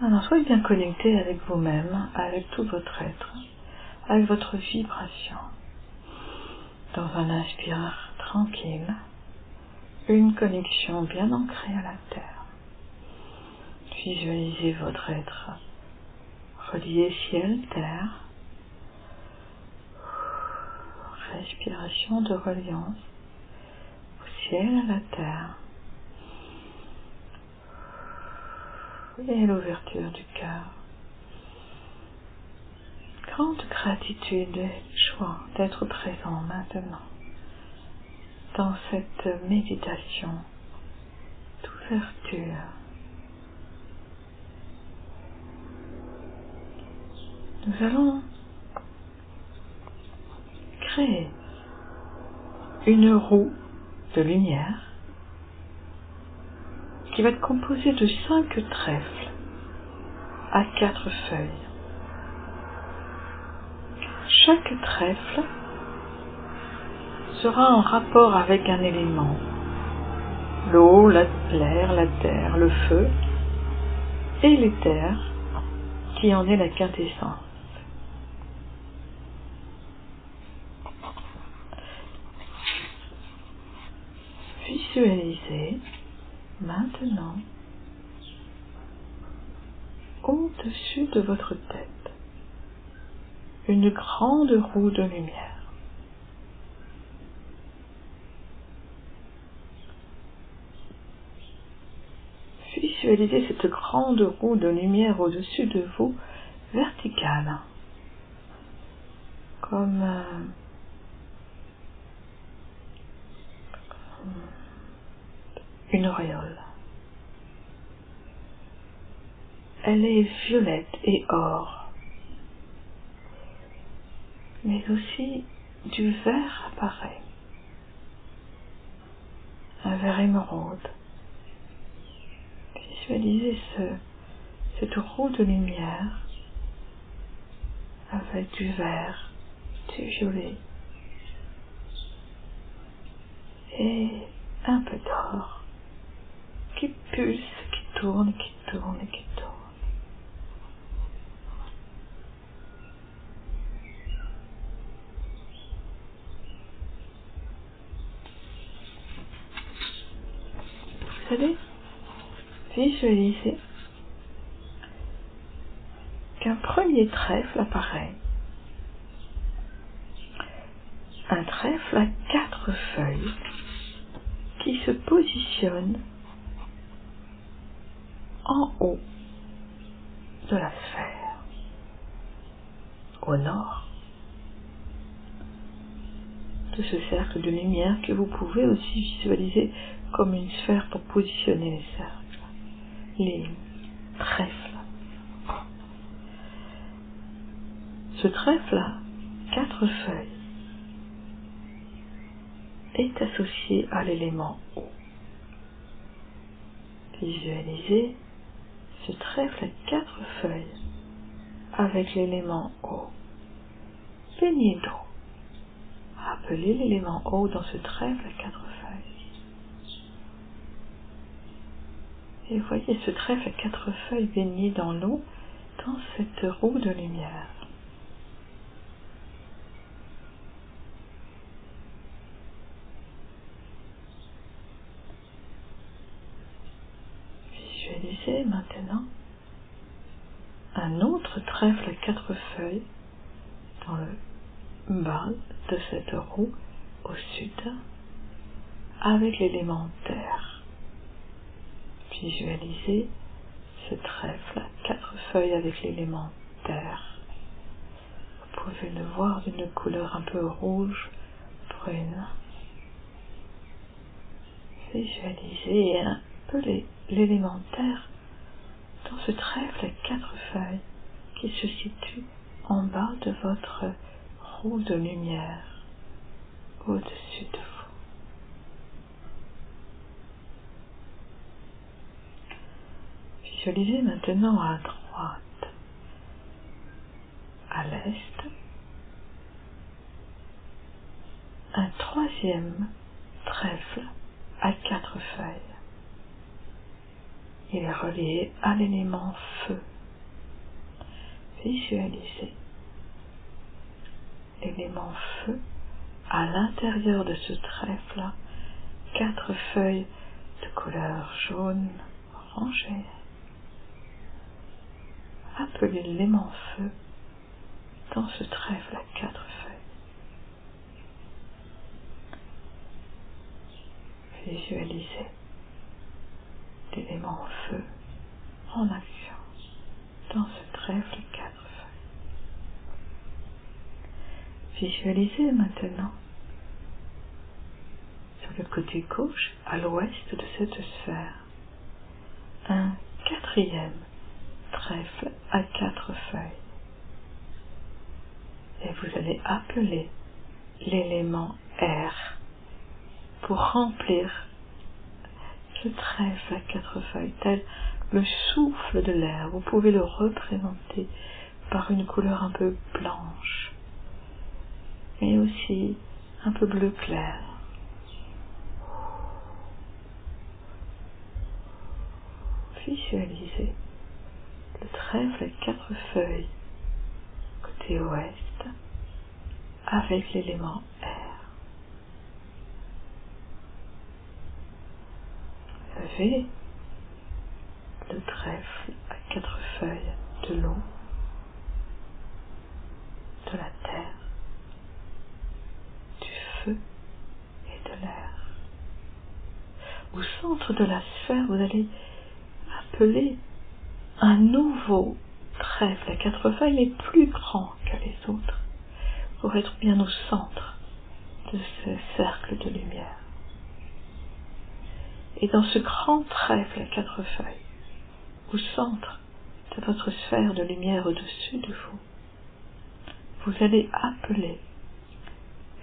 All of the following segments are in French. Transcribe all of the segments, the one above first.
Alors, soyez bien connecté avec vous-même, avec tout votre être, avec votre vibration. Dans un inspire tranquille, une connexion bien ancrée à la Terre. Visualisez votre être relié ciel-terre. Respiration de reliance au ciel, à la Terre. Et l'ouverture du cœur. Grande gratitude et joie d'être présent maintenant dans cette méditation d'ouverture. Nous allons créer une roue de lumière qui va être composée de 5 trèfles à 4 feuilles. Chaque trèfle sera en rapport avec un élément. L'eau, l'air, la terre, le feu et l'éther qui en est la quintessence. Visualisez maintenant au-dessus de votre tête une grande roue de lumière. Visualisez cette grande roue de lumière au-dessus de vous, verticale, comme une auréole. Elle est violette et or, mais aussi du vert apparaît, un vert émeraude. Visualisez cette roue de lumière avec du vert, du violet et un peu d'or qui pulse, qui tourne, qui tourne et qui tourne. Vous allez visualiser qu'un premier trèfle apparaît. Un trèfle à 4 feuilles qui se positionne en haut de la sphère, au nord de ce cercle de lumière que vous pouvez aussi visualiser comme une sphère pour positionner les cercles, les trèfles. Ce trèfle à 4 feuilles est associé à l'élément eau. Visualisez ce trèfle à 4 feuilles avec l'élément eau, baigné d'eau. Rappelez l'élément eau dans ce trèfle à 4 feuilles. Et voyez ce trèfle à 4 feuilles baigné dans l'eau, dans cette roue de lumière. Visualisez maintenant un autre trèfle à 4 feuilles dans le bas de cette roue au sud avec l'élément terre. Visualisez ce trèfle à 4 feuilles avec l'élément terre. Vous pouvez le voir d'une couleur un peu rouge, brune. Visualisez un peu l'élément terre dans ce trèfle à 4 feuilles qui se situe en bas de votre roue de lumière au-dessus de vous. Visualisez maintenant à droite, à l'est, un troisième trèfle à 4 feuilles. Il est relié à l'élément feu. Visualisez l'élément feu à l'intérieur de ce trèfle-là, 4 feuilles de couleur jaune, orangée. Appelez l'élément feu dans ce trèfle à 4 feuilles. Visualisez l'élément feu en action dans ce trèfle 4 feuilles. Visualisez maintenant sur le côté gauche, à l'ouest de cette sphère, un 4e trèfle à 4 feuilles. Et vous allez appeler l'élément air pour remplir ce trèfle à 4 feuilles, tel le souffle de l'air. Vous pouvez le représenter par une couleur un peu blanche, mais aussi un peu bleu clair. Visualisez le trèfle à 4 feuilles côté ouest avec l'élément air. Vous avez le trèfle à 4 feuilles de l'eau, de la terre, du feu et de l'air. Au centre de la sphère, vous allez appeler un nouveau trèfle à 4 feuilles, mais plus grand que les autres, pour être bien au centre de ce cercle de lumière. Et dans ce grand trèfle à 4 feuilles, au centre de votre sphère de lumière au-dessus de vous, vous allez appeler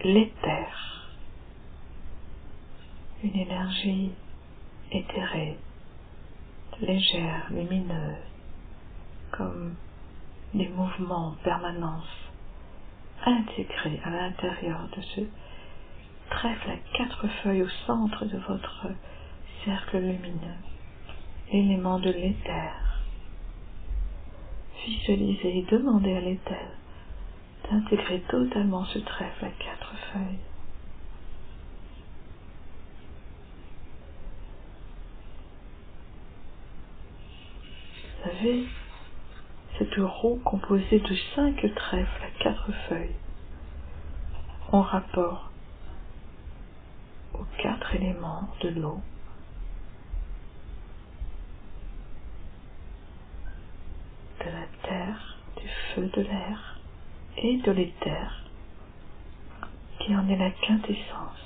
l'éther, une énergie éthérée, légère, lumineuse, comme des mouvements en permanence, intégrés à l'intérieur de ce trèfle à 4 feuilles au centre de votre cercle lumineux, l'élément de l'éther. Visualisez et demandez à l'éther d'intégrer totalement ce trèfle à 4 feuilles. Vous avez cette roue composée de 5 trèfles à 4 feuilles en rapport aux 4 éléments de l'eau, de la terre, du feu, de l'air et de l'éther, qui en est la quintessence.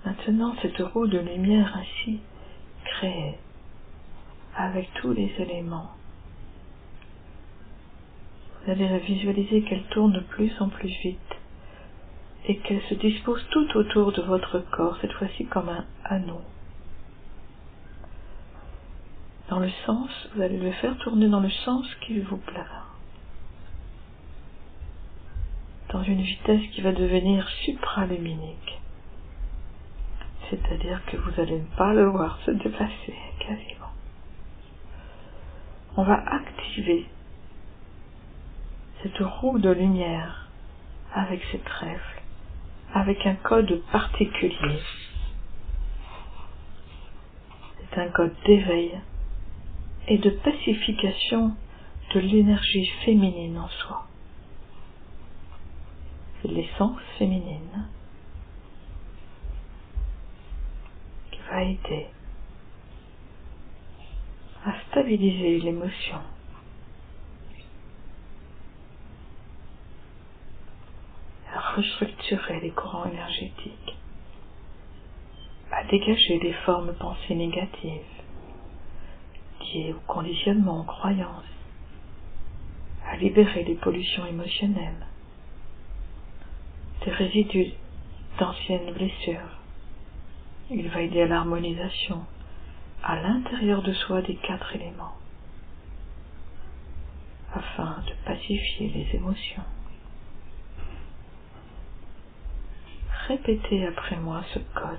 Maintenant, cette roue de lumière ainsi créée, avec tous les éléments, vous allez la visualiser qu'elle tourne de plus en plus vite et qu'elle se dispose tout autour de votre corps, cette fois-ci comme un anneau. Dans le sens, vous allez le faire tourner dans le sens qui vous plaira, dans une vitesse qui va devenir supraluminique, c'est-à-dire que vous n'allez pas le voir se déplacer quasiment. On va activer cette roue de lumière avec ces trèfles, avec un code particulier. C'est un code d'éveil et de pacification de l'énergie féminine en soi. C'est l'essence féminine qui va aider à stabiliser l'émotion, à restructurer les courants énergétiques, à dégager les formes pensées négatives liées au conditionnement, aux croyances, à libérer les pollutions émotionnelles, des résidus d'anciennes blessures. Il va aider à l'harmonisation à l'intérieur de soi des 4 éléments, afin de pacifier les émotions. Répétez après moi ce code.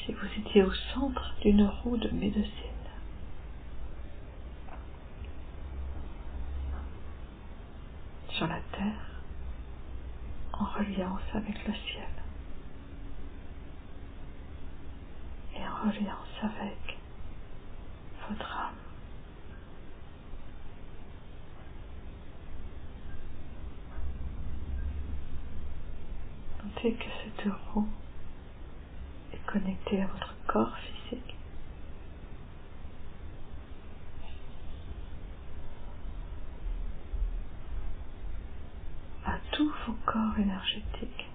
si vous étiez au centre d'une roue de médecine, sur la terre, en reliance avec le ciel et en reliance avec votre âme. Sentez que cette roue est connectée à votre corps physique, à tous vos corps énergétiques,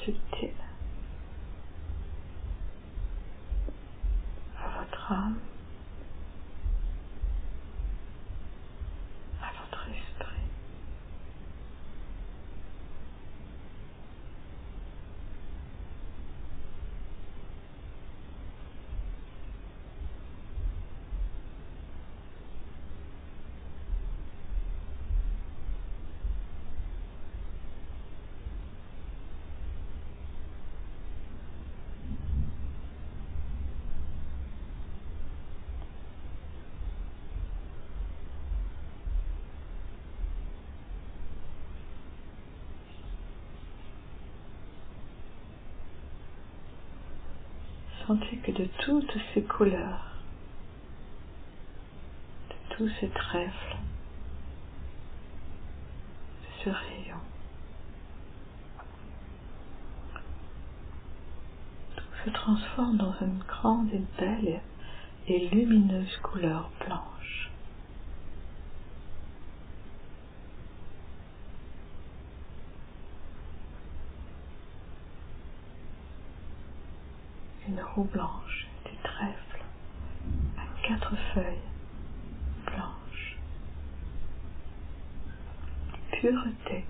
subtils, à votre âme, à votre esprit. Sentez que de toutes ces couleurs, de tous ces trèfles, de ce rayon, tout se transforme dans une grande et belle et lumineuse couleur blanche. Une roue blanche, des trèfles à 4 feuilles blanches, pureté.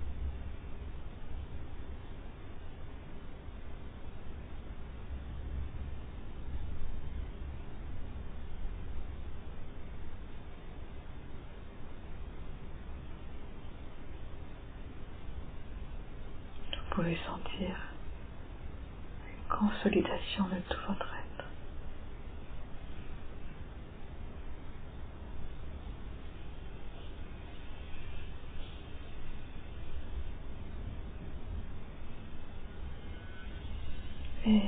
Vous pouvez sentir une consolidation de tout votre être. Et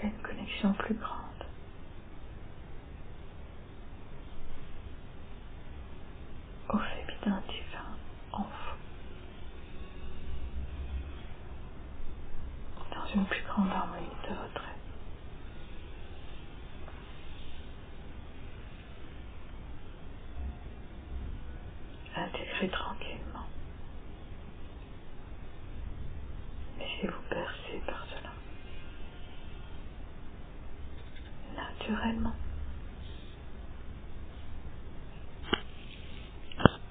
une connexion plus grande au féminin divin en vous, dans une plus grande harmonie de votre être. Intégrez tranquillement. Laissez-vous bercer par cela, naturellement.